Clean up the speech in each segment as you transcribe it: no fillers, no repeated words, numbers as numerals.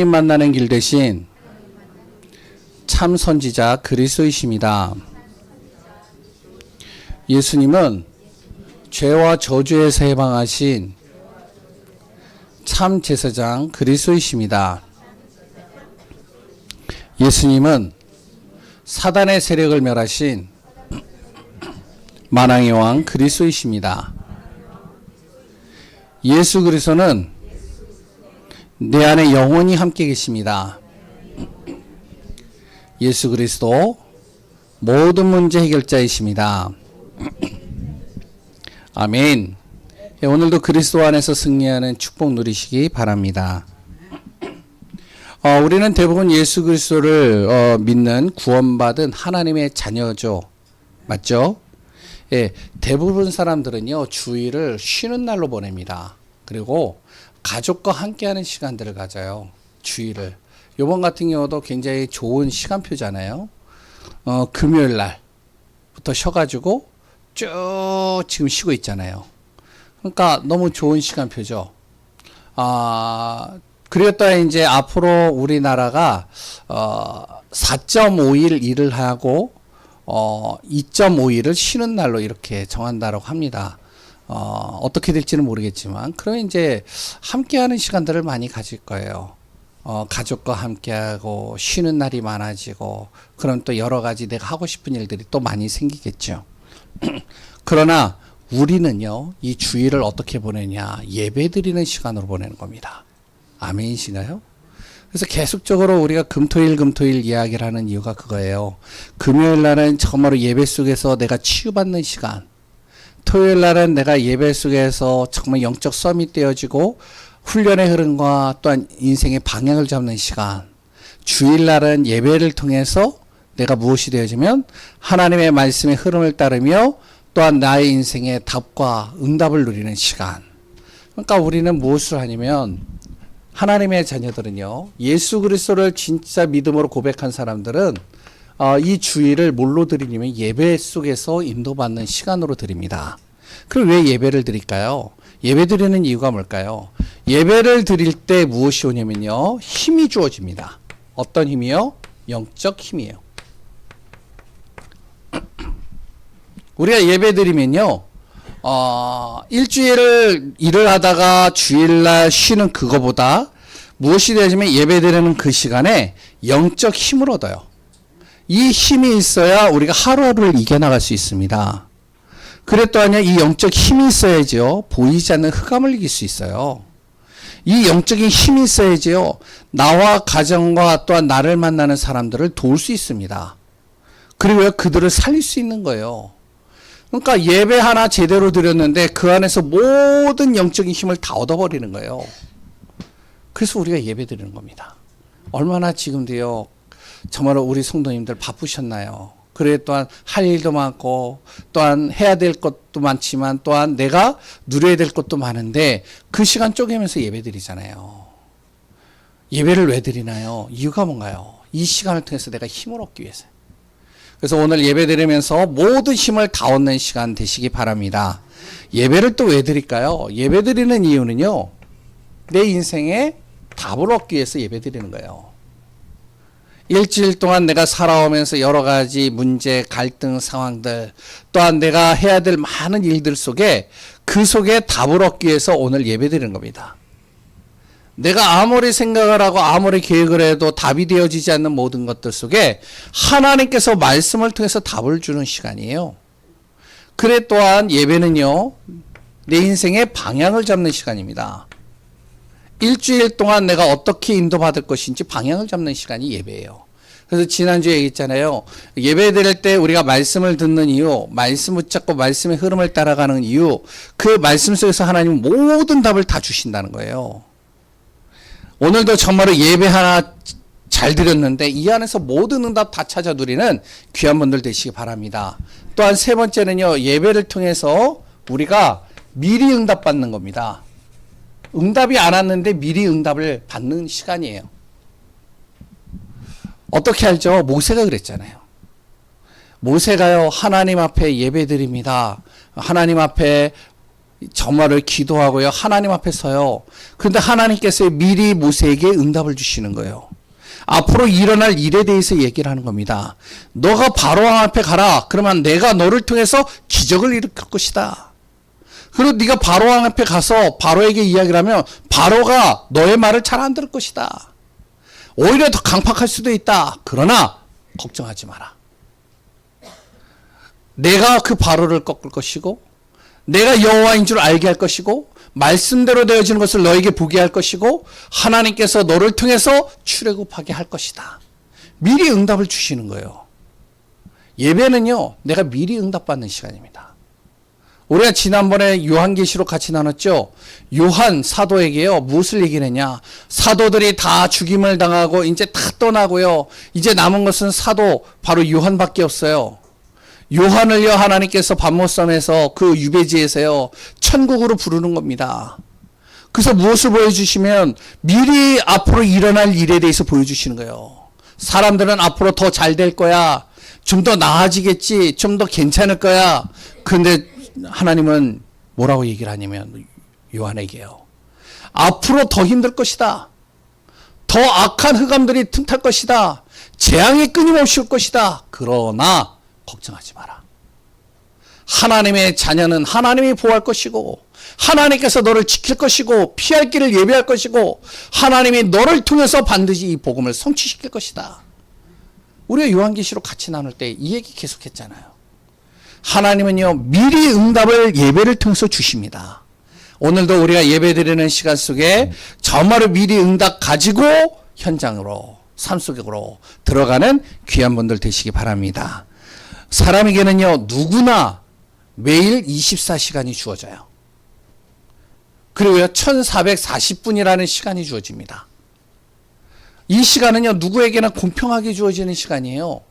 만나는 길 대신 참 선지자 그리스도이십니다. 예수님은 죄와 저주에서 해방하신 참 제사장 그리스도이십니다. 예수님은 사단의 세력을 멸하신 만왕의 왕 그리스도이십니다. 예수 그리스도는 내 안에 영원히 함께 계십니다. 예수 그리스도 모든 문제 해결자이십니다. 아멘. 오늘도 그리스도 안에서 승리하는 축복 누리시기 바랍니다. 우리는 대부분 예수 그리스도를 믿는 구원받은 하나님의 자녀죠. 맞죠? 예, 대부분 사람들은요, 주일을 쉬는 날로 보냅니다. 그리고 가족과 함께하는 시간들을 가져요. 주일을. 요번 같은 경우도 굉장히 좋은 시간표잖아요. 금요일 날부터 쉬어가지고 쭉 지금 쉬고 있잖아요. 그러니까 너무 좋은 시간표죠. 그리고 또 이제 앞으로 우리나라가 4.5일 일을 하고 2.5일을 쉬는 날로 이렇게 정한다고 합니다. 어떻게 될지는 모르겠지만, 그러면 이제 함께하는 시간들을 많이 가질 거예요. 가족과 함께하고 쉬는 날이 많아지고, 그럼 또 여러 가지 내가 하고 싶은 일들이 또 많이 생기겠죠. 그러나 우리는요, 이 주일을 어떻게 보내냐? 예배 드리는 시간으로 보내는 겁니다. 아멘이신가요? 그래서 계속적으로 우리가 금토일 이야기를 하는 이유가 그거예요. 금요일 날은 정말로 예배 속에서 내가 치유받는 시간, 토요일 날은 내가 예배 속에서 정말 영적 썸이 떼어지고 훈련의 흐름과 또한 인생의 방향을 잡는 시간, 주일 날은 예배를 통해서 내가 무엇이 되어지면 하나님의 말씀의 흐름을 따르며 또한 나의 인생의 답과 응답을 누리는 시간. 그러니까 우리는 무엇을 하냐면, 하나님의 자녀들은요, 예수 그리스도를 진짜 믿음으로 고백한 사람들은 이 주일을 뭘로 드리냐면 예배 속에서 인도받는 시간으로 드립니다. 그럼 왜 예배를 드릴까요? 예배 드리는 이유가 뭘까요? 예배를 드릴 때 무엇이 오냐면요, 힘이 주어집니다. 어떤 힘이요? 영적 힘이에요. 우리가 예배 드리면요, 일주일을 일을 하다가 주일날 쉬는 그거보다 무엇이 되어지면 예배 드리는 그 시간에 영적 힘을 얻어요. 이 힘이 있어야 우리가 하루하루를 이겨나갈 수 있습니다. 그래 또한요, 이 영적 힘이 있어야죠, 보이지 않는 흑암을 이길 수 있어요. 이 영적인 힘이 있어야지요, 나와 가정과 또한 나를 만나는 사람들을 도울 수 있습니다. 그리고 그들을 살릴 수 있는 거예요. 그러니까 예배 하나 제대로 드렸는데 그 안에서 모든 영적인 힘을 다 얻어버리는 거예요. 그래서 우리가 예배 드리는 겁니다. 얼마나 지금도요, 정말로 우리 성도님들 바쁘셨나요? 그래 또한 할 일도 많고 또한 해야 될 것도 많지만 또한 내가 누려야 될 것도 많은데 그 시간 쪼개면서 예배 드리잖아요. 예배를 왜 드리나요? 이유가 뭔가요? 이 시간을 통해서 내가 힘을 얻기 위해서요. 그래서 오늘 예배 드리면서 모든 힘을 다 얻는 시간 되시기 바랍니다. 예배를 또 왜 드릴까요? 예배 드리는 이유는요, 내 인생에 답을 얻기 위해서 예배 드리는 거예요. 일주일 동안 내가 살아오면서 여러 가지 문제, 갈등 상황들, 또한 내가 해야 될 많은 일들 속에 그 속에 답을 얻기 위해서 오늘 예배 드리는 겁니다. 내가 아무리 생각을 하고 아무리 계획을 해도 답이 되어지지 않는 모든 것들 속에 하나님께서 말씀을 통해서 답을 주는 시간이에요. 그래 또한 예배는요, 내 인생의 방향을 잡는 시간입니다. 일주일 동안 내가 어떻게 인도받을 것인지 방향을 잡는 시간이 예배예요. 그래서 지난주에 얘기했잖아요. 예배 드릴 때 우리가 말씀을 듣는 이유, 말씀 붙잡고 말씀의 흐름을 따라가는 이유, 그 말씀 속에서 하나님은 모든 답을 다 주신다는 거예요. 오늘도 정말로 예배 하나 잘 드렸는데 이 안에서 모든 응답 다 찾아 누리는 귀한 분들 되시기 바랍니다. 또한 세 번째는요, 예배를 통해서 우리가 미리 응답 받는 겁니다. 응답이 안 왔는데 미리 응답을 받는 시간이에요. 어떻게 알죠? 모세가 그랬잖아요. 모세가요, 하나님 앞에 예배 드립니다. 하나님 앞에 정말을 기도하고요. 하나님 앞에 서요. 그런데 하나님께서 미리 모세에게 응답을 주시는 거예요. 앞으로 일어날 일에 대해서 얘기를 하는 겁니다. 너가 바로왕 앞에 가라. 그러면 내가 너를 통해서 기적을 일으킬 것이다. 그리고 네가 바로왕 앞에 가서 바로에게 이야기를 하면 바로가 너의 말을 잘 안 들을 것이다. 오히려 더 강팍할 수도 있다. 그러나 걱정하지 마라. 내가 그 바로를 꺾을 것이고 내가 여호와인 줄 알게 할 것이고 말씀대로 되어지는 것을 너에게 보게 할 것이고 하나님께서 너를 통해서 출애굽하게 할 것이다. 미리 응답을 주시는 거예요. 예배는요, 내가 미리 응답받는 시간입니다. 우리가 지난번에 요한계시록 같이 나눴죠. 요한 사도에게요, 무엇을 얘기했냐. 사도들이 다 죽임을 당하고 이제 다 떠나고요. 이제 남은 것은 사도 바로 요한밖에 없어요. 요한을요, 하나님께서 밤모섬에서 그 유배지에서요, 천국으로 부르는 겁니다. 그래서 무엇을 보여주시면 미리 앞으로 일어날 일에 대해서 보여주시는 거예요. 사람들은 앞으로 더 잘 될 거야. 좀 더 나아지겠지. 좀 더 괜찮을 거야. 그런데 하나님은 뭐라고 얘기를 하냐면 요한에게요. 앞으로 더 힘들 것이다. 더 악한 흑암들이 틈탈 것이다. 재앙이 끊임없이 올 것이다. 그러나 걱정하지 마라. 하나님의 자녀는 하나님이 보호할 것이고 하나님께서 너를 지킬 것이고 피할 길을 예비할 것이고 하나님이 너를 통해서 반드시 이 복음을 성취시킬 것이다. 우리가 요한계시록 같이 나눌 때 이 얘기 계속했잖아요. 하나님은요, 미리 응답을 예배를 통해서 주십니다. 오늘도 우리가 예배 드리는 시간 속에 정말로 미리 응답 가지고 현장으로 삶 속으로 들어가는 귀한 분들 되시기 바랍니다. 사람에게는요, 누구나 매일 24시간이 주어져요. 그리고요, 1440분이라는 시간이 주어집니다. 이 시간은요, 누구에게나 공평하게 주어지는 시간이에요.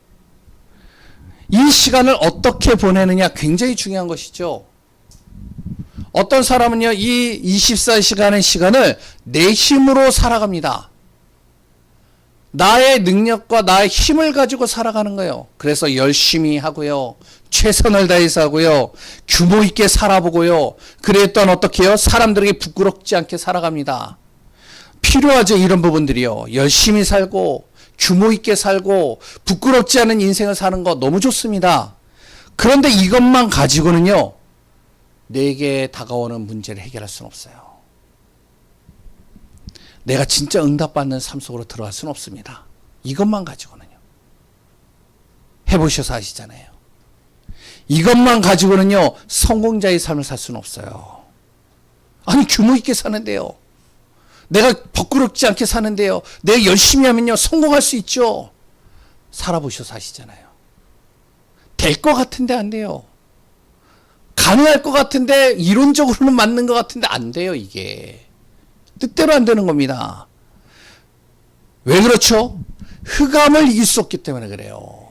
이 시간을 어떻게 보내느냐 굉장히 중요한 것이죠. 어떤 사람은요, 이 24시간의 시간을 내 힘으로 살아갑니다. 나의 능력과 나의 힘을 가지고 살아가는 거예요. 그래서 열심히 하고요. 최선을 다해서 하고요. 규모 있게 살아보고요. 그랬던 어떻게 해요? 사람들에게 부끄럽지 않게 살아갑니다. 필요하죠. 이런 부분들이요. 열심히 살고 규모 있게 살고 부끄럽지 않은 인생을 사는 거 너무 좋습니다. 그런데 이것만 가지고는요. 내게 다가오는 문제를 해결할 수는 없어요. 내가 진짜 응답받는 삶 속으로 들어갈 수는 없습니다. 이것만 가지고는요. 해보셔서 아시잖아요. 이것만 가지고는요. 성공자의 삶을 살 수는 없어요. 아니 규모 있게 사는데요. 내가 부끄럽지 않게 사는데요. 내가 열심히 하면요. 성공할 수 있죠. 살아보셔서 아시잖아요. 될 것 같은데 안 돼요. 가능할 것 같은데 이론적으로는 맞는 것 같은데 안 돼요. 이게. 뜻대로 안 되는 겁니다. 왜 그렇죠? 흑암을 이길 수 없기 때문에 그래요.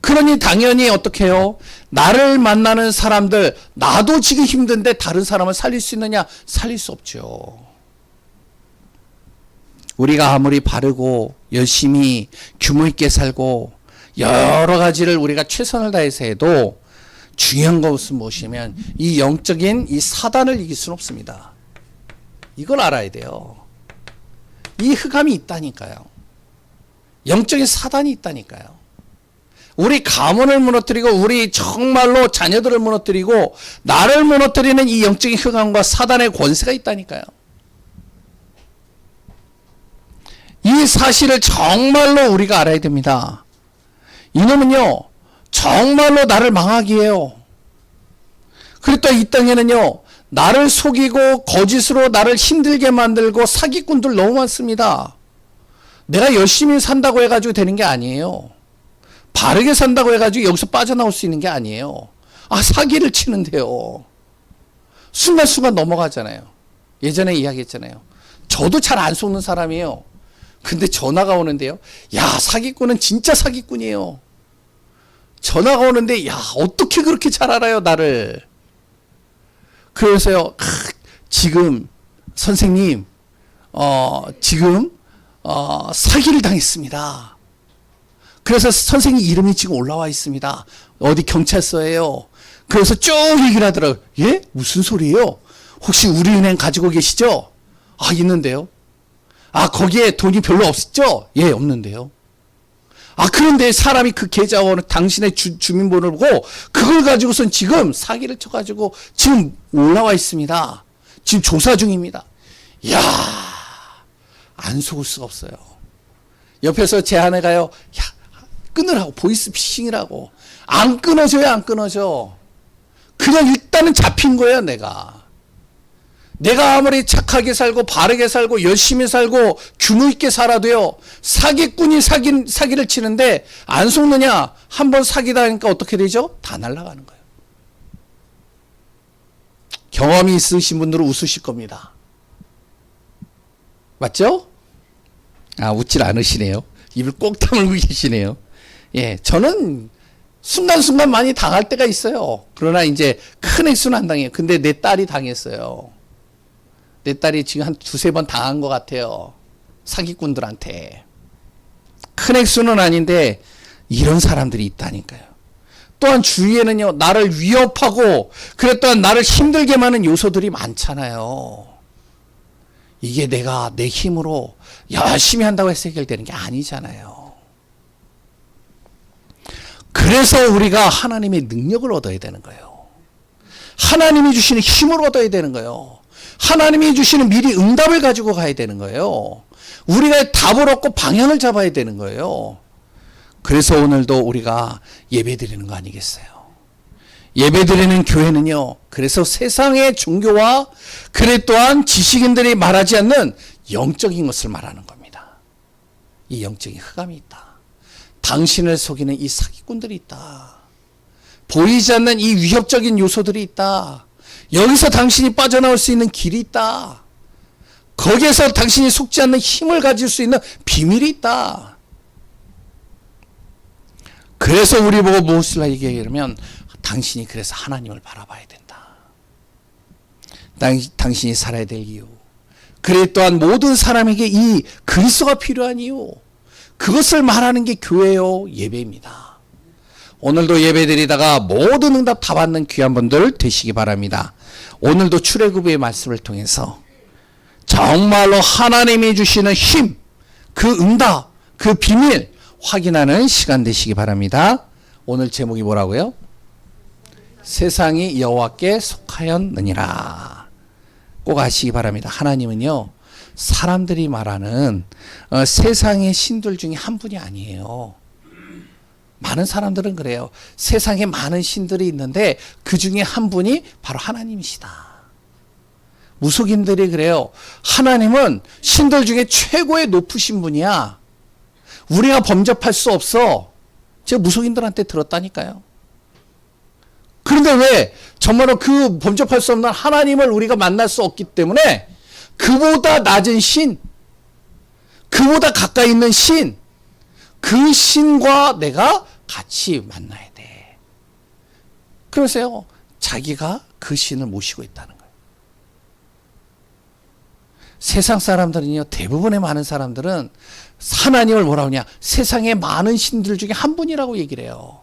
그러니 당연히 어떻게 해요? 나를 만나는 사람들, 나도 지금 힘든데 다른 사람을 살릴 수 있느냐? 살릴 수 없죠. 우리가 아무리 바르고 열심히 규모 있게 살고 여러 가지를 우리가 최선을 다해서 해도 중요한 것은 무엇이냐면 이 영적인 이 사단을 이길 수는 없습니다. 이걸 알아야 돼요. 이 흑암이 있다니까요. 영적인 사단이 있다니까요. 우리 가문을 무너뜨리고 우리 정말로 자녀들을 무너뜨리고 나를 무너뜨리는 이 영적인 흑암과 사단의 권세가 있다니까요. 이 사실을 정말로 우리가 알아야 됩니다. 이놈은요, 정말로 나를 망하게 해요. 그리고 또 이 땅에는요, 나를 속이고 거짓으로 나를 힘들게 만들고 사기꾼들 너무 많습니다. 내가 열심히 산다고 해가지고 되는 게 아니에요. 바르게 산다고 해가지고 여기서 빠져나올 수 있는 게 아니에요. 아, 사기를 치는데요. 순간순간 넘어가잖아요. 예전에 이야기했잖아요. 저도 잘 안 속는 사람이에요. 근데 전화가 오는데요. 야, 사기꾼은 진짜 사기꾼이에요. 전화가 오는데, 야, 어떻게 그렇게 잘 알아요, 나를. 그래서요, 지금, 선생님, 지금, 사기를 당했습니다. 그래서 선생님 이름이 지금 올라와 있습니다. 어디 경찰서예요. 그래서 쭉 얘기를 하더라고요. 예? 무슨 소리예요? 혹시 우리은행 가지고 계시죠? 아, 있는데요. 아, 거기에 돈이 별로 없었죠? 예, 없는데요. 아, 그런데 사람이 그 계좌번호, 당신의 주민번호를 보고 그걸 가지고선 지금 사기를 쳐가지고 지금 올라와 있습니다. 지금 조사 중입니다. 이야, 안 속을 수가 없어요. 옆에서 제 아내가요, 야, 끊으라고, 보이스피싱이라고. 안 끊어져요, 안 끊어져. 그냥 일단은 잡힌 거예요, 내가. 내가 아무리 착하게 살고 바르게 살고 열심히 살고 규모 있게 살아도요, 사기꾼이 사기를 치는데 안 속느냐? 한번 사기당하니까 어떻게 되죠? 다 날아가는 거예요. 경험이 있으신 분들은 웃으실 겁니다. 맞죠? 아, 웃질 않으시네요. 입을 꼭 다물고 계시네요. 예, 저는 순간순간 많이 당할 때가 있어요. 그러나 이제 큰 액수는 안 당해요. 근데 내 딸이 당했어요. 내 딸이 지금 한 두세 번 당한 것 같아요. 사기꾼들한테. 큰 액수는 아닌데 이런 사람들이 있다니까요. 또한 주위에는요, 나를 위협하고 그래 또한 나를 힘들게 하는 요소들이 많잖아요. 이게 내가 내 힘으로 열심히 한다고 해서 해결되는 게 아니잖아요. 그래서 우리가 하나님의 능력을 얻어야 되는 거예요. 하나님이 주시는 힘을 얻어야 되는 거예요. 하나님이 주시는 미리 응답을 가지고 가야 되는 거예요. 우리가 답을 얻고 방향을 잡아야 되는 거예요. 그래서 오늘도 우리가 예배 드리는 거 아니겠어요? 예배 드리는 교회는요, 그래서 세상의 종교와 그래 또한 지식인들이 말하지 않는 영적인 것을 말하는 겁니다. 이 영적인 흑암이 있다. 당신을 속이는 이 사기꾼들이 있다. 보이지 않는 이 위협적인 요소들이 있다. 여기서 당신이 빠져나올 수 있는 길이 있다. 거기에서 당신이 속지 않는 힘을 가질 수 있는 비밀이 있다. 그래서 우리 보고 무엇을 얘기하면 당신이 그래서 하나님을 바라봐야 된다. 당신이 살아야 될 이유. 그래 또한 모든 사람에게 이 그리스도가 필요한 이유. 그것을 말하는 게 교회요, 예배입니다. 오늘도 예배 드리다가 모든 응답 다 받는 귀한 분들 되시기 바랍니다. 오늘도 출애굽의 말씀을 통해서 정말로 하나님이 주시는 힘, 그 응답, 그 비밀 확인하는 시간 되시기 바랍니다. 오늘 제목이 뭐라고요? 세상이 여호와께 속하였느니라. 꼭 아시기 바랍니다. 하나님은요, 사람들이 말하는 세상의 신들 중에 한 분이 아니에요. 많은 사람들은 그래요. 세상에 많은 신들이 있는데 그 중에 한 분이 바로 하나님이시다. 무속인들이 그래요. 하나님은 신들 중에 최고의 높으신 분이야. 우리가 범접할 수 없어. 제가 무속인들한테 들었다니까요. 그런데 왜 정말로 그 범접할 수 없는 하나님을 우리가 만날 수 없기 때문에 그보다 낮은 신, 그보다 가까이 있는 신, 그 신과 내가 같이 만나야 돼. 그러세요. 자기가 그 신을 모시고 있다는 거예요. 세상 사람들은요, 대부분의 많은 사람들은 하나님을 뭐라고 하냐, 세상의 많은 신들 중에 한 분이라고 얘기를 해요.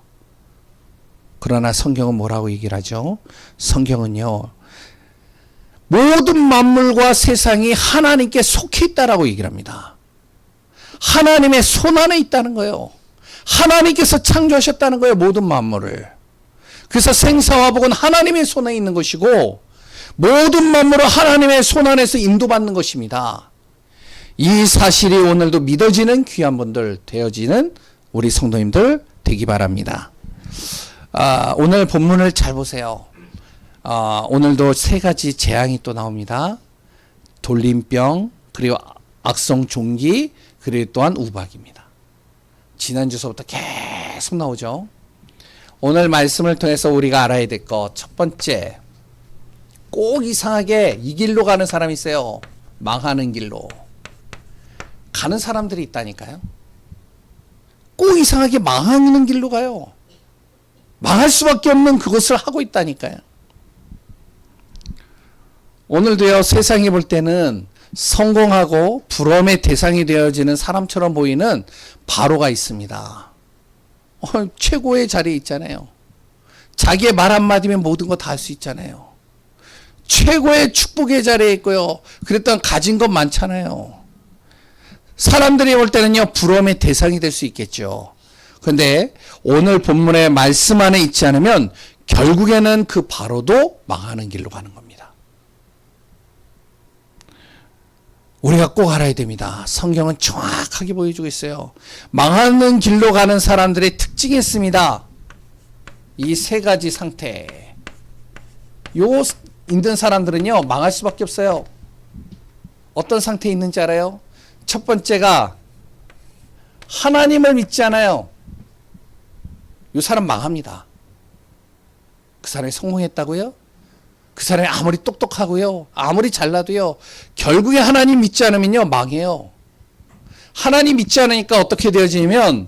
그러나 성경은 뭐라고 얘기를 하죠? 성경은요, 모든 만물과 세상이 하나님께 속해 있다라고 얘기를 합니다. 하나님의 손 안에 있다는 거예요. 하나님께서 창조하셨다는 거예요, 모든 만물을. 그래서 생사와 복은 하나님의 손에 있는 것이고 모든 만물은 하나님의 손 안에서 인도받는 것입니다. 이 사실이 오늘도 믿어지는 귀한 분들 되어지는 우리 성도님들 되기 바랍니다. 오늘 본문을 잘 보세요. 오늘도 세 가지 재앙이 또 나옵니다. 돌림병, 그리고 악성 종기, 그리고 또한 우박입니다. 지난주서부터 계속 나오죠. 오늘 말씀을 통해서 우리가 알아야 될 것, 첫 번째, 꼭 이상하게 이 길로 가는 사람이 있어요. 망하는 길로 가는 사람들이 있다니까요. 꼭 이상하게 망하는 길로 가요. 망할 수밖에 없는 그것을 하고 있다니까요. 오늘도요, 세상이 볼 때는 성공하고 부러움의 대상이 되어지는 사람처럼 보이는 바로가 있습니다. 최고의 자리에 있잖아요. 자기의 말 한마디면 모든 거 다 할 수 있잖아요. 최고의 축복의 자리에 있고요. 그랬던 가진 것 많잖아요. 사람들이 볼 때는요, 부러움의 대상이 될 수 있겠죠. 그런데 오늘 본문의 말씀 안에 있지 않으면 결국에는 그 바로도 망하는 길로 가는 겁니다. 우리가 꼭 알아야 됩니다. 성경은 정확하게 보여주고 있어요. 망하는 길로 가는 사람들의 특징이 있습니다. 이 세 가지 상태. 요 있는 사람들은요, 망할 수밖에 없어요. 어떤 상태에 있는지 알아요? 첫 번째가 하나님을 믿지 않아요. 요 사람 망합니다. 그 사람이 성공했다고요? 그 사람이 아무리 똑똑하고요, 아무리 잘나도요, 결국에 하나님 믿지 않으면요, 망해요. 하나님 믿지 않으니까 어떻게 되어지냐면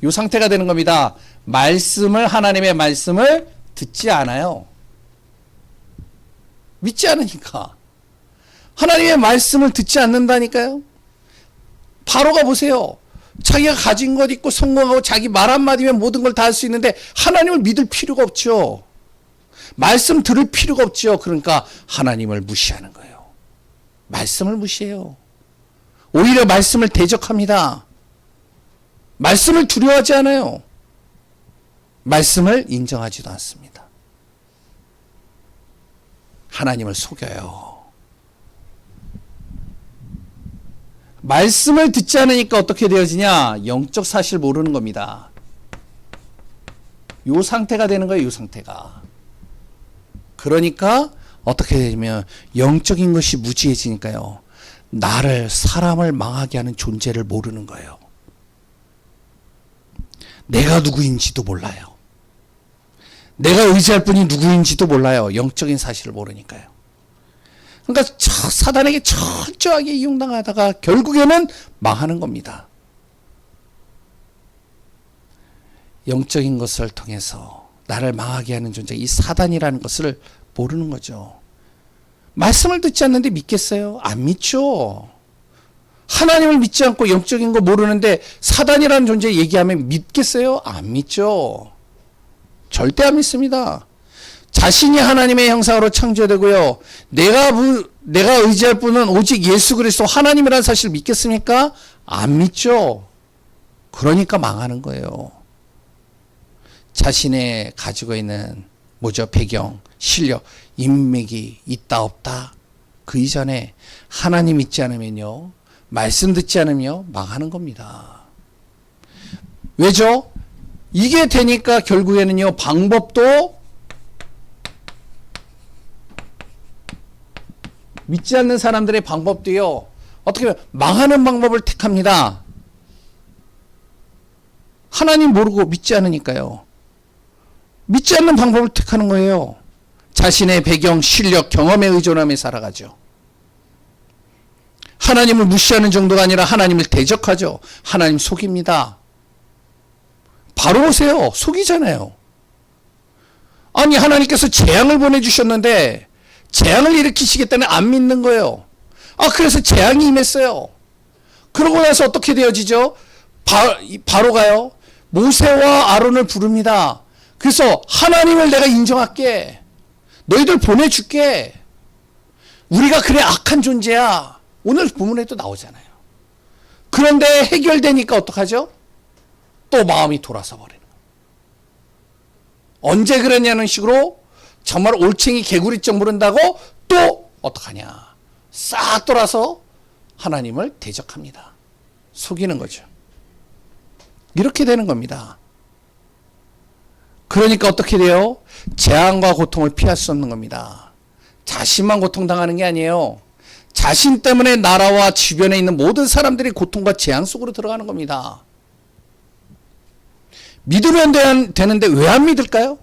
요 상태가 되는 겁니다. 하나님의 말씀을 듣지 않아요. 믿지 않으니까. 하나님의 말씀을 듣지 않는다니까요. 바로가 보세요. 자기가 가진 것 있고 성공하고 자기 말 한마디면 모든 걸 다 할 수 있는데 하나님을 믿을 필요가 없죠. 말씀 들을 필요가 없죠. 그러니까 하나님을 무시하는 거예요. 말씀을 무시해요. 오히려 말씀을 대적합니다. 말씀을 두려워하지 않아요. 말씀을 인정하지도 않습니다. 하나님을 속여요. 말씀을 듣지 않으니까 어떻게 되어지냐? 영적 사실 모르는 겁니다. 요 상태가 되는 거예요. 요 상태가. 그러니까 어떻게 되냐면 영적인 것이 무지해지니까요. 사람을 망하게 하는 존재를 모르는 거예요. 내가 누구인지도 몰라요. 내가 의지할 분이 누구인지도 몰라요. 영적인 사실을 모르니까요. 그러니까 사단에게 철저하게 이용당하다가 결국에는 망하는 겁니다. 영적인 것을 통해서 나를 망하게 하는 존재, 이 사단이라는 것을 모르는 거죠. 말씀을 듣지 않는데 믿겠어요? 안 믿죠. 하나님을 믿지 않고 영적인 거 모르는데 사단이라는 존재 얘기하면 믿겠어요? 안 믿죠. 절대 안 믿습니다. 자신이 하나님의 형상으로 창조되고요. 내가 의지할 분은 오직 예수 그리스도 하나님이라는 사실을 믿겠습니까? 안 믿죠. 그러니까 망하는 거예요. 자신의 가지고 있는 배경, 실력, 인맥이 있다 없다. 그 이전에 하나님 믿지 않으면요. 말씀 듣지 않으며 망하는 겁니다. 왜죠? 이게 되니까 결국에는요. 방법도 믿지 않는 사람들의 방법도요. 어떻게 보면 망하는 방법을 택합니다. 하나님 모르고 믿지 않으니까요. 믿지 않는 방법을 택하는 거예요. 자신의 배경, 실력, 경험에 의존하며 살아가죠. 하나님을 무시하는 정도가 아니라 하나님을 대적하죠. 하나님 속입니다. 바로 보세요. 속이잖아요. 아니 하나님께서 재앙을 보내주셨는데 재앙을 일으키시겠다는 안 믿는 거예요. 그래서 재앙이 임했어요. 그러고 나서 어떻게 되어지죠? 바로가요. 모세와 아론을 부릅니다. 그래서 하나님을 내가 인정할게. 너희들 보내줄게. 우리가 그래 악한 존재야. 오늘 본문에도 나오잖아요. 그런데 해결되니까 어떡하죠? 또 마음이 돌아서 버리는 거예요. 언제 그랬냐는 식으로 정말 올챙이 개구리쩍 물은다고 또 어떡하냐. 싹 돌아서 하나님을 대적합니다. 속이는 거죠. 이렇게 되는 겁니다. 그러니까 어떻게 돼요? 재앙과 고통을 피할 수 없는 겁니다. 자신만 고통당하는 게 아니에요. 자신 때문에 나라와 주변에 있는 모든 사람들이 고통과 재앙 속으로 들어가는 겁니다. 믿으면 되는데 왜 안 믿을까요?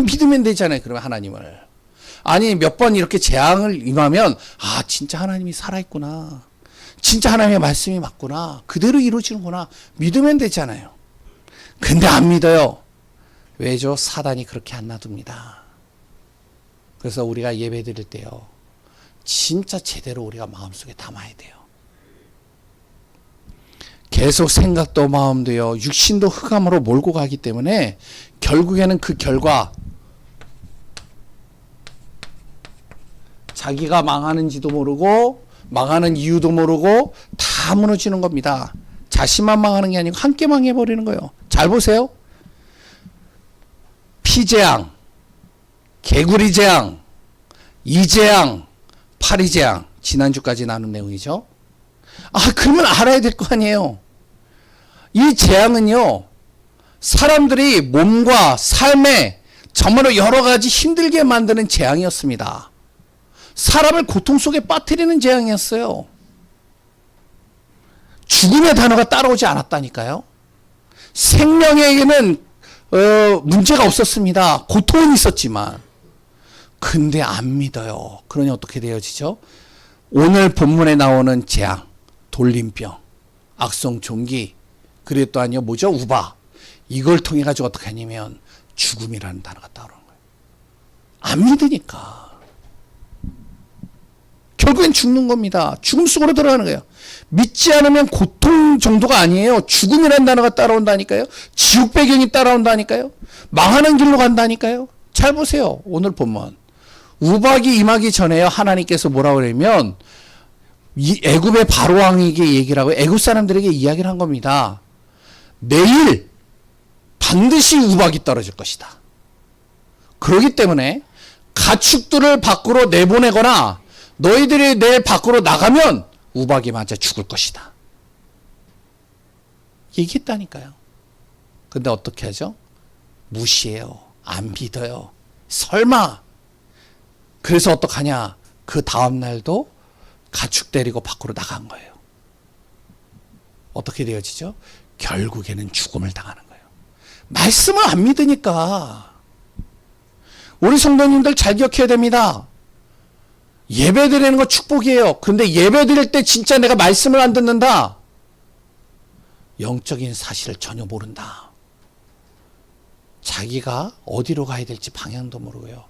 믿으면 되잖아요. 그러면 하나님을. 아니 몇 번 이렇게 재앙을 임하면 진짜 하나님이 살아있구나. 진짜 하나님의 말씀이 맞구나. 그대로 이루어지는구나. 믿으면 되잖아요. 근데 안 믿어요. 왜죠? 사단이 그렇게 안 놔둡니다. 그래서 우리가 예배 드릴 때요. 진짜 제대로 우리가 마음속에 담아야 돼요. 계속 생각도 마음도요, 육신도 흑암으로 몰고 가기 때문에 결국에는 그 결과 자기가 망하는지도 모르고 망하는 이유도 모르고 다 무너지는 겁니다. 자신만 망하는 게 아니고 함께 망해버리는 거예요. 잘 보세요. 피재앙, 개구리재앙, 이재앙, 파리재앙, 지난주까지 나눈 내용이죠. 그러면 알아야 될 거 아니에요. 이 재앙은요, 사람들이 몸과 삶에 정말로 여러 가지 힘들게 만드는 재앙이었습니다. 사람을 고통 속에 빠뜨리는 재앙이었어요. 죽음의 단어가 따라오지 않았다니까요. 생명에게는 문제가 없었습니다. 고통은 있었지만. 근데 안 믿어요. 그러니 어떻게 되어지죠? 오늘 본문에 나오는 재앙, 돌림병, 악성 종기, 그리고 또 아니요 뭐죠? 우바. 이걸 통해 가지고 어떻게 하냐면 죽음이라는 단어가 따라오는 거예요. 안 믿으니까. 결국엔 죽는 겁니다. 죽음 속으로 들어가는 거예요. 믿지 않으면 고통 정도가 아니에요. 죽음이라는 단어가 따라온다니까요. 지옥 배경이 따라온다니까요. 망하는 길로 간다니까요. 잘 보세요. 오늘 본문. 우박이 임하기 전에요. 하나님께서 뭐라고 그러냐면 이 애굽의 바로 왕에게 얘기를 하고 애굽 사람들에게 이야기를 한 겁니다. 내일 반드시 우박이 떨어질 것이다. 그렇기 때문에 가축들을 밖으로 내보내거나 너희들이 내일 밖으로 나가면 우박이 맞아 죽을 것이다. 얘기했다니까요. 근데 어떻게 하죠? 무시해요. 안 믿어요. 설마. 그래서 어떡하냐? 그 다음 날도 가축 데리고 밖으로 나간 거예요. 어떻게 되어지죠? 결국에는 죽음을 당하는 거예요. 말씀을 안 믿으니까. 우리 성도님들 잘 기억해야 됩니다. 예배 드리는 거 축복이에요. 근데 예배 드릴 때 진짜 내가 말씀을 안 듣는다. 영적인 사실을 전혀 모른다. 자기가 어디로 가야 될지 방향도 모르고요.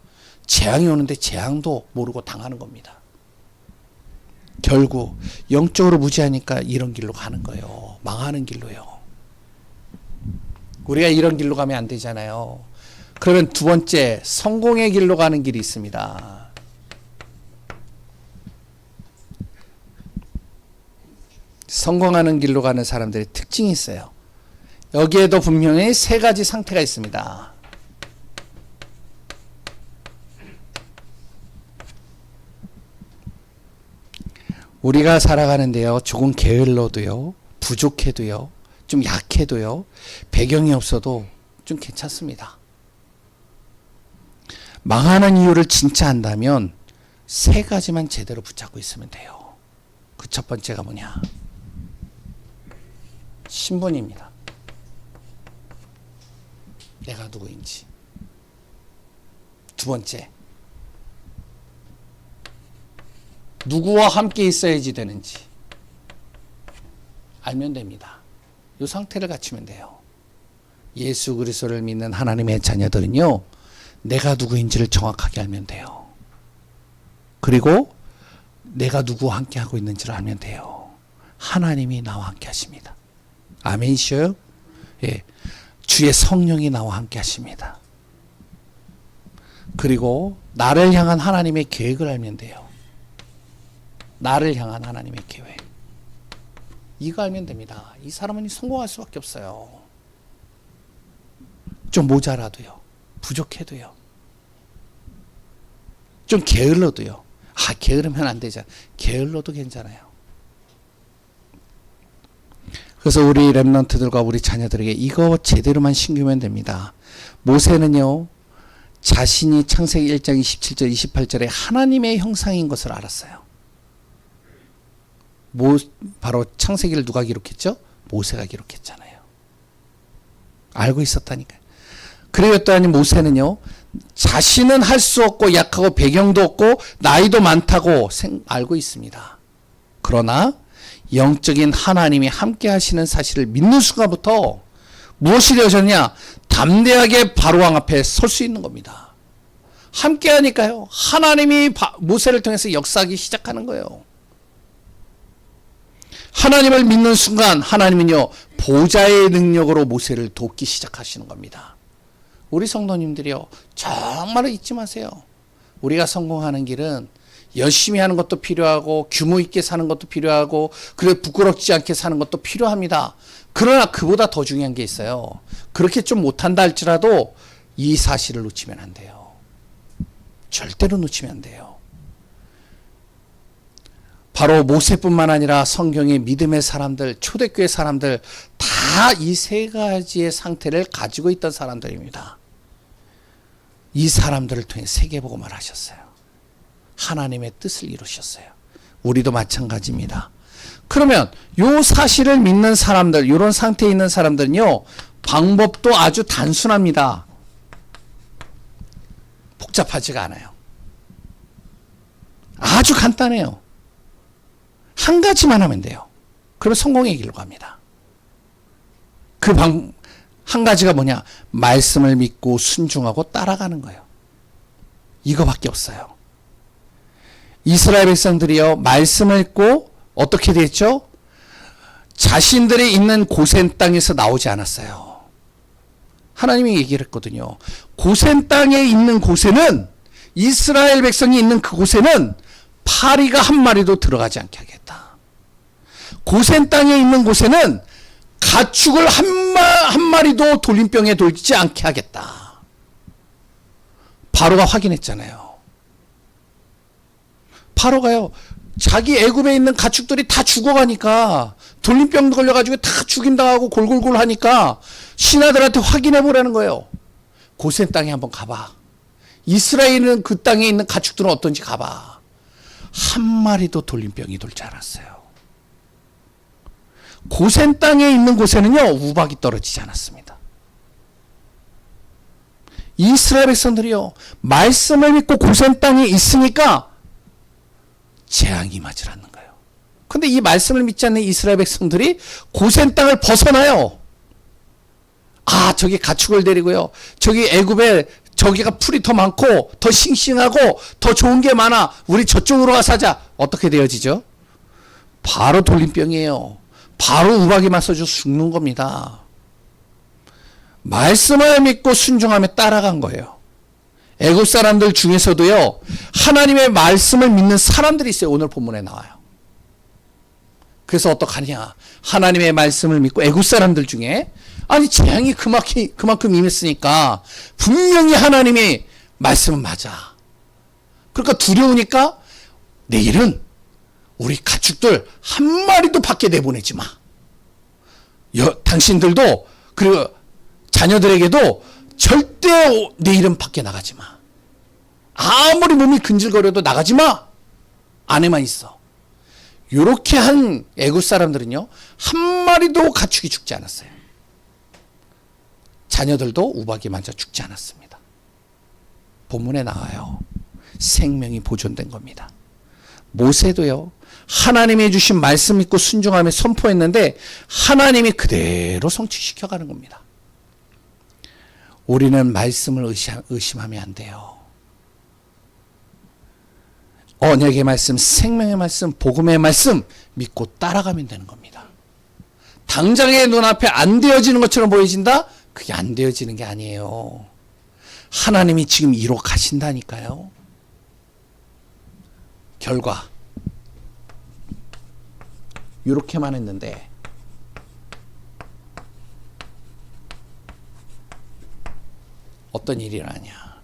재앙이 오는데 재앙도 모르고 당하는 겁니다. 결국 영적으로 무지하니까 이런 길로 가는 거예요. 망하는 길로요. 우리가 이런 길로 가면 안 되잖아요. 그러면 두 번째, 성공의 길로 가는 길이 있습니다. 성공하는 길로 가는 사람들의 특징이 있어요. 여기에도 분명히 세 가지 상태가 있습니다. 우리가 살아가는데요, 조금 게을러도요, 부족해도요, 좀 약해도요, 배경이 없어도 좀 괜찮습니다. 망하는 이유를 진짜 안다면 세 가지만 제대로 붙잡고 있으면 돼요. 그 첫 번째가 뭐냐? 신분입니다. 내가 누구인지. 두 번째, 누구와 함께 있어야지 되는지 알면 됩니다. 이 상태를 갖추면 돼요. 예수 그리스도를 믿는 하나님의 자녀들은요, 내가 누구인지를 정확하게 알면 돼요. 그리고 내가 누구와 함께 하고 있는지를 알면 돼요. 하나님이 나와 함께 하십니다. 아멘이셔요? 예. 주의 성령이 나와 함께 하십니다. 그리고 나를 향한 하나님의 계획을 알면 돼요. 나를 향한 하나님의 계획. 이거 알면 됩니다. 이 사람은 성공할 수밖에 없어요. 좀 모자라도요. 부족해도요. 좀 게을러도요. 게으르면 안 되잖아. 게을러도 괜찮아요. 그래서 우리 랩런트들과 우리 자녀들에게 이거 제대로만 신기면 됩니다. 모세는요, 자신이 창세기 1장 27절 28절에 하나님의 형상인 것을 알았어요. 바로 창세기를 누가 기록했죠? 모세가 기록했잖아요. 알고 있었다니까요. 그리고 또 아니 모세는요, 자신은 할 수 없고 약하고 배경도 없고 나이도 많다고 알고 있습니다. 그러나 영적인 하나님이 함께 하시는 사실을 믿는 순간부터 무엇이 되어졌냐? 담대하게 바로왕 앞에 설 수 있는 겁니다. 함께 하니까요, 하나님이 모세를 통해서 역사하기 시작하는 거예요. 하나님을 믿는 순간 하나님은요 보좌의 능력으로 모세를 돕기 시작하시는 겁니다. 우리 성도님들이요 정말로 잊지 마세요. 우리가 성공하는 길은 열심히 하는 것도 필요하고 규모 있게 사는 것도 필요하고 그래 부끄럽지 않게 사는 것도 필요합니다. 그러나 그보다 더 중요한 게 있어요. 그렇게 좀 못한다 할지라도 이 사실을 놓치면 안 돼요. 절대로 놓치면 안 돼요. 바로 모세뿐만 아니라 성경의 믿음의 사람들, 초대교회 사람들 다 이 세 가지의 상태를 가지고 있던 사람들입니다. 이 사람들을 통해 세계복음을 하셨어요. 하나님의 뜻을 이루셨어요. 우리도 마찬가지입니다. 그러면 요 사실을 믿는 사람들, 이런 상태에 있는 사람들은요 방법도 아주 단순합니다. 복잡하지가 않아요. 아주 간단해요. 한 가지만 하면 돼요. 그럼 성공의 길로 갑니다. 한 가지가 뭐냐? 말씀을 믿고 순종하고 따라가는 거예요. 이거밖에 없어요. 이스라엘 백성들이요 말씀을 읽고 어떻게 됐죠? 자신들이 있는 고센 땅에서 나오지 않았어요. 하나님이 얘기를 했거든요. 고센 땅에 있는 곳에는, 이스라엘 백성이 있는 그곳에는 파리가 한 마리도 들어가지 않게 하겠다. 고센 땅에 있는 곳에는 가축을 한 마리도 돌림병에 돌지 않게 하겠다. 바로가 확인했잖아요. 바로가요 자기 애굽에 있는 가축들이 다 죽어가니까, 돌림병 걸려가지고 다 죽임당하고 골골골 하니까 신하들한테 확인해 보라는 거예요. 고센 땅에 한번 가봐. 이스라엘은 그 땅에 있는 가축들은 어떤지 가봐. 한 마리도 돌림병이 돌지 않았어요. 고센 땅에 있는 곳에는요 우박이 떨어지지 않았습니다. 이스라엘 백성들이요 말씀을 믿고 고센 땅에 있으니까 재앙이 임하지 않는 거예요. 근데 이 말씀을 믿지 않는 이스라엘 백성들이 고센 땅을 벗어나요. 아 저기 가축을 데리고요 저기 애굽에 저기가 풀이 더 많고 더 싱싱하고 더 좋은 게 많아, 우리 저쪽으로 가서 하자. 어떻게 되어지죠? 바로 돌림병이에요. 바로 우박이 맞서져 죽는 겁니다. 말씀을 믿고 순종하며 따라간 거예요. 애굽 사람들 중에서도요 하나님의 말씀을 믿는 사람들이 있어요. 오늘 본문에 나와요. 그래서 어떡하냐, 하나님의 말씀을 믿고 애굽 사람들 중에, 아니 재앙이 그만큼 임했으니까 분명히 하나님의 말씀은 맞아. 그러니까 두려우니까 내일은 우리 가축들 한 마리도 밖에 내보내지 마. 당신들도 그리고 자녀들에게도 절대 내일은 밖에 나가지 마. 아무리 몸이 근질거려도 나가지 마. 안에만 있어. 이렇게 한 애굽 사람들은요 한 마리도 가축이 죽지 않았어요. 자녀들도 우박이 맞아 죽지 않았습니다. 본문에 나와요. 생명이 보존된 겁니다. 모세도요 하나님이 주신 말씀 믿고 순종하며 선포했는데 하나님이 그대로 성취시켜가는 겁니다. 우리는 말씀을 의심하면 안 돼요. 언약의 말씀, 생명의 말씀, 복음의 말씀 믿고 따라가면 되는 겁니다. 당장의 눈앞에 안 되어지는 것처럼 보여진다? 그게 안 되어지는 게 아니에요. 하나님이 지금 이루어 가신다니까요. 결과 이렇게만 했는데 어떤 일이 일어나냐.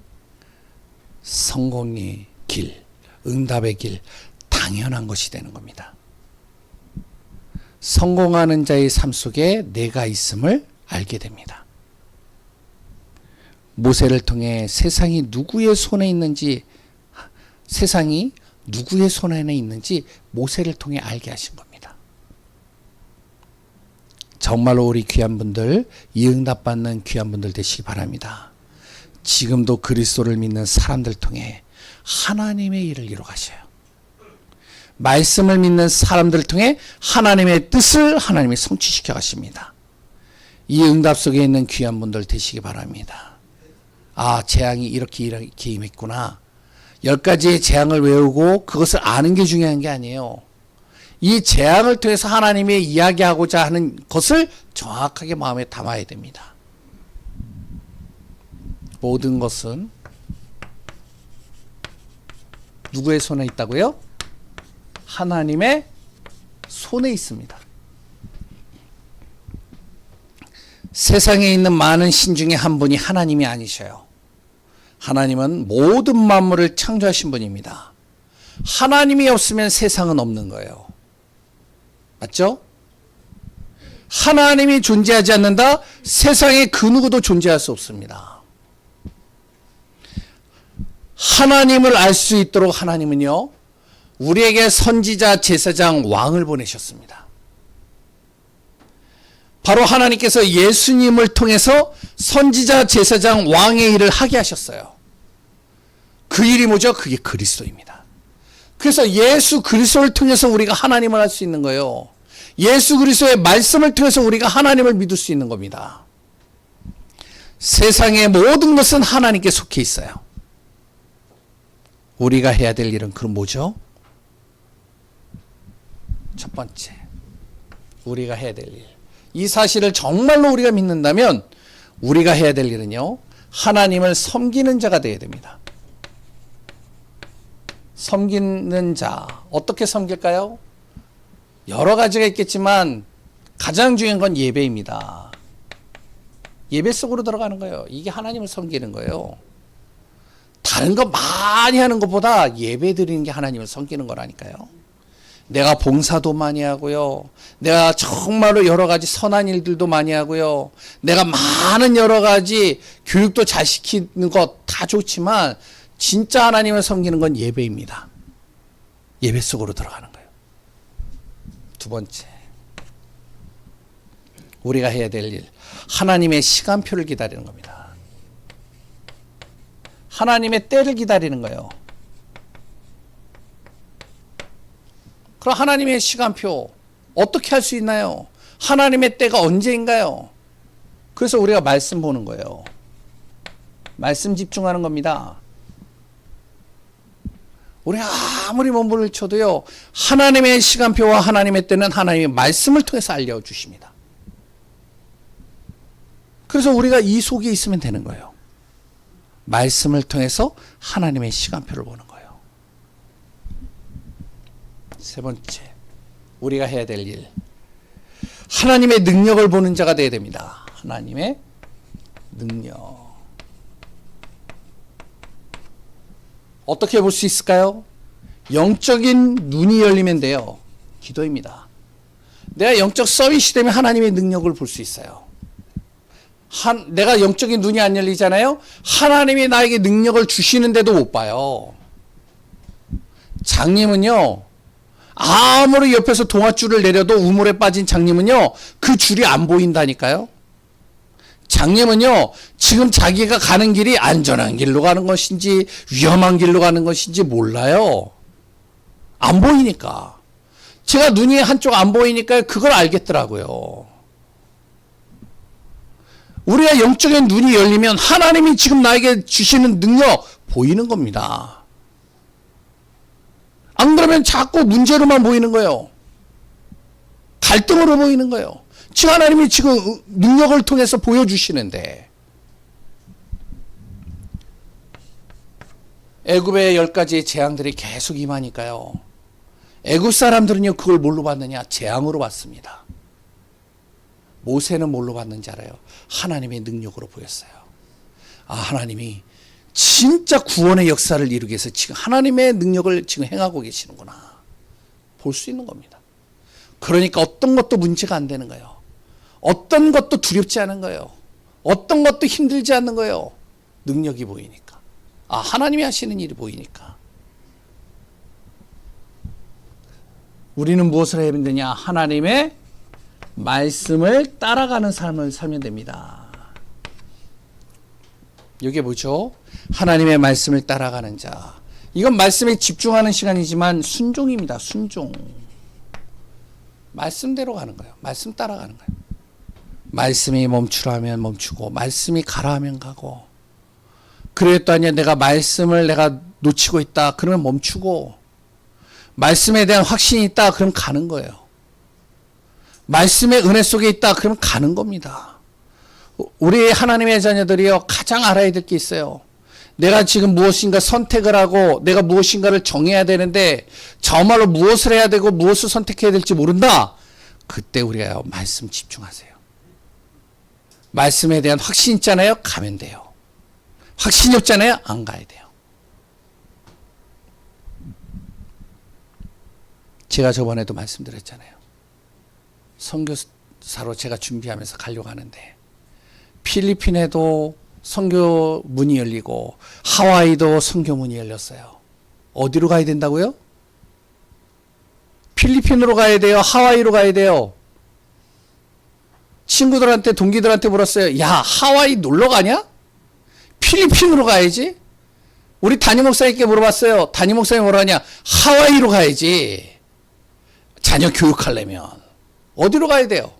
성공의 길, 응답의 길, 당연한 것이 되는 겁니다. 성공하는 자의 삶 속에 내가 있음을 알게 됩니다. 모세를 통해 세상이 누구의 손에 있는지 모세를 통해 알게 하신 겁니다. 정말로 우리 귀한 분들, 이 응답 받는 귀한 분들 되시기 바랍니다. 지금도 그리스도를 믿는 사람들 통해 하나님의 일을 이루어 가셔요. 말씀을 믿는 사람들을 통해 하나님의 뜻을 하나님이 성취시켜 가십니다. 이 응답 속에 있는 귀한 분들 되시기 바랍니다. 아, 재앙이 이렇게 임했구나. 10가지의 재앙을 외우고 그것을 아는 게 중요한 게 아니에요. 이 재앙을 통해서 하나님이 이야기하고자 하는 것을 정확하게 마음에 담아야 됩니다. 모든 것은 누구의 손에 있다고요? 하나님의 손에 있습니다. 세상에 있는 많은 신 중에 한 분이 하나님이 아니셔요. 하나님은 모든 만물을 창조하신 분입니다. 하나님이 없으면 세상은 없는 거예요. 맞죠? 하나님이 존재하지 않는다? 세상에 그 누구도 존재할 수 없습니다. 하나님을 알 수 있도록 하나님은요, 우리에게 선지자, 제사장, 왕을 보내셨습니다. 바로 하나님께서 예수님을 통해서 선지자, 제사장, 왕의 일을 하게 하셨어요. 그 일이 뭐죠? 그게 그리스도입니다. 그래서 예수 그리스도를 통해서 우리가 하나님을 알 수 있는 거예요. 예수 그리스도의 말씀을 통해서 우리가 하나님을 믿을 수 있는 겁니다. 세상의 모든 것은 하나님께 속해 있어요. 우리가 해야 될 일은 그럼 뭐죠? 첫 번째, 우리가 해야 될 일. 이 사실을 정말로 우리가 믿는다면 우리가 해야 될 일은요, 하나님을 섬기는 자가 되어야 됩니다. 섬기는 자, 어떻게 섬길까요? 여러 가지가 있겠지만 가장 중요한 건 예배입니다. 예배 속으로 들어가는 거예요. 이게 하나님을 섬기는 거예요. 다른 거 많이 하는 것보다 예배 드리는 게 하나님을 섬기는 거라니까요. 내가 봉사도 많이 하고요. 내가 정말로 여러 가지 선한 일들도 많이 하고요. 내가 많은 여러 가지 교육도 잘 시키는 것 다 좋지만 진짜 하나님을 섬기는 건 예배입니다. 예배 속으로 들어가는 거예요. 두 번째, 우리가 해야 될 일, 하나님의 시간표를 기다리는 겁니다. 하나님의 때를 기다리는 거예요. 그럼 하나님의 시간표 어떻게 할 수 있나요? 하나님의 때가 언제인가요? 그래서 우리가 말씀 보는 거예요. 말씀 집중하는 겁니다. 우리가 아무리 몸부림을 쳐도요, 하나님의 시간표와 하나님의 때는 하나님의 말씀을 통해서 알려주십니다. 그래서 우리가 이 속에 있으면 되는 거예요. 말씀을 통해서 하나님의 시간표를 보는 거예요. 세 번째, 우리가 해야 될 일, 하나님의 능력을 보는 자가 되어야 됩니다. 하나님의 능력. 어떻게 볼 수 있을까요? 영적인 눈이 열리면 돼요. 기도입니다. 내가 영적 서밋이 되면 하나님의 능력을 볼 수 있어요. 내가 영적인 눈이 안 열리잖아요. 하나님이 나에게 능력을 주시는데도 못 봐요. 장님은요, 아무리 옆에서 동아줄을 내려도 우물에 빠진 장님은요, 그 줄이 안 보인다니까요. 장님은요, 지금 자기가 가는 길이 안전한 길로 가는 것인지 위험한 길로 가는 것인지 몰라요. 안 보이니까. 제가 눈이 한쪽 안 보이니까 그걸 알겠더라고요. 우리가 영적인 눈이 열리면 하나님이 지금 나에게 주시는 능력 보이는 겁니다. 안 그러면 자꾸 문제로만 보이는 거예요. 갈등으로 보이는 거예요. 지금 하나님이 지금 능력을 통해서 보여주시는데, 애굽의 10가지의 재앙들이 계속 임하니까요, 애굽 사람들은요, 그걸 뭘로 봤느냐? 재앙으로 봤습니다. 모세는 뭘로 봤는지 알아요? 하나님의 능력으로 보였어요. 아, 하나님이 진짜 구원의 역사를 이루기 위해서 지금 하나님의 능력을 지금 행하고 계시는구나 볼 수 있는 겁니다. 그러니까 어떤 것도 문제가 안 되는 거예요. 어떤 것도 두렵지 않은 거예요. 어떤 것도 힘들지 않는 거예요. 능력이 보이니까. 아, 하나님이 하시는 일이 보이니까. 우리는 무엇을 해야 되냐? 하나님의 말씀을 따라가는 삶을 살면 됩니다. 이게 뭐죠? 하나님의 말씀을 따라가는 자. 이건 말씀에 집중하는 시간이지만 순종입니다. 순종. 말씀대로 가는 거예요. 말씀 따라가는 거예요. 말씀이 멈추라 하면 멈추고, 말씀이 가라 하면 가고. 그랬더니 내가 말씀을 내가 놓치고 있다 그러면 멈추고, 말씀에 대한 확신이 있다. 그럼 가는 거예요. 말씀의 은혜 속에 있다. 그럼 가는 겁니다. 우리 하나님의 자녀들이요, 가장 알아야 될 게 있어요. 내가 지금 무엇인가 선택을 하고 내가 무엇인가를 정해야 되는데 정말로 무엇을 해야 되고 무엇을 선택해야 될지 모른다. 그때 우리가 말씀 집중하세요. 말씀에 대한 확신 있잖아요. 가면 돼요. 확신이 없잖아요. 안 가야 돼요. 제가 저번에도 말씀드렸잖아요. 선교사로 제가 준비하면서 가려고 하는데 필리핀에도 선교 문이 열리고 하와이도 선교 문이 열렸어요. 어디로 가야 된다고요? 필리핀으로 가야 돼요? 하와이로 가야 돼요? 친구들한테 동기들한테 물었어요. 야, 하와이 놀러 가냐? 필리핀으로 가야지. 우리 담임 목사님께 물어봤어요. 담임 목사님 뭐라 하냐? 하와이로 가야지. 자녀 교육하려면 어디로 가야 돼요?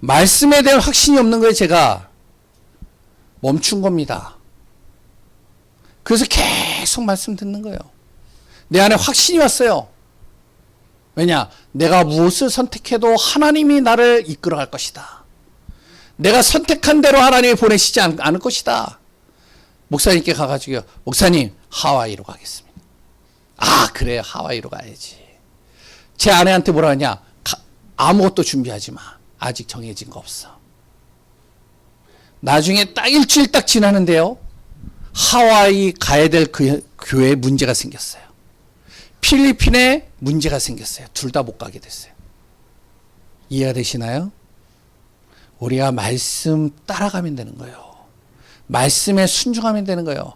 말씀에 대한 확신이 없는 거예요. 제가 멈춘 겁니다. 그래서 계속 말씀 듣는 거예요. 내 안에 확신이 왔어요. 왜냐? 내가 무엇을 선택해도 하나님이 나를 이끌어갈 것이다. 내가 선택한 대로 하나님이 보내시지 않을 것이다. 목사님께 가가지고요. 목사님, 하와이로 가겠습니다. 아, 그래요. 하와이로 가야지. 제 아내한테 뭐라 하냐? 아무것도 준비하지 마. 아직 정해진 거 없어. 나중에 딱 일주일 딱 지나는데요. 하와이 가야 될 그 교회에 문제가 생겼어요. 필리핀에 문제가 생겼어요. 둘 다 못 가게 됐어요. 이해가 되시나요? 우리가 말씀 따라가면 되는 거예요. 말씀에 순종하면 되는 거예요.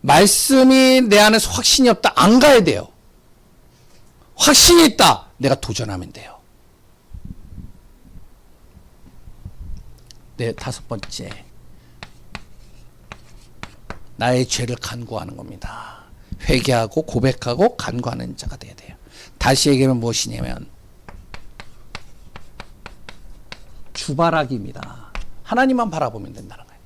말씀이 내 안에서 확신이 없다. 안 가야 돼요. 확신이 있다. 내가 도전하면 돼요. 네, 5번째. 나의 죄를 간구하는 겁니다. 회개하고 고백하고 간구하는 자가 돼야 돼요. 다시 얘기하면 무엇이냐면 주바라기입니다. 하나님만 바라보면 된다는 거예요.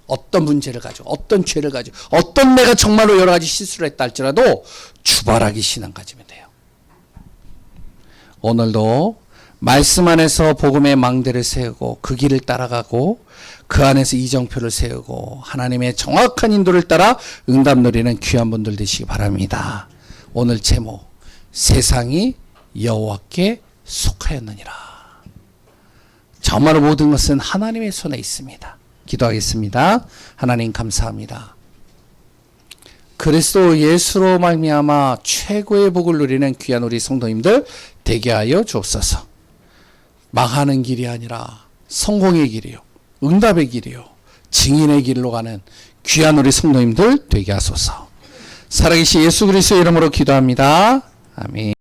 어떤 문제를 가지고 어떤 죄를 가지고 어떤 내가 정말로 여러 가지 실수를 했다 할지라도 주바라기 신앙 가지면 돼요. 오늘도 말씀 안에서 복음의 망대를 세우고 그 길을 따라가고 그 안에서 이정표를 세우고 하나님의 정확한 인도를 따라 응답 누리는 귀한 분들 되시기 바랍니다. 오늘 제목, 세상이 여호와께 속하였느니라. 정말 모든 것은 하나님의 손에 있습니다. 기도하겠습니다. 하나님 감사합니다. 그리스도 예수로 말미암아 최고의 복을 누리는 귀한 우리 성도님들 되게 하여 주옵소서. 망하는 길이 아니라 성공의 길이요, 응답의 길이요, 증인의 길로 가는 귀한 우리 성도님들 되게 하소서. 살아계신 예수 그리스도의 이름으로 기도합니다. 아멘.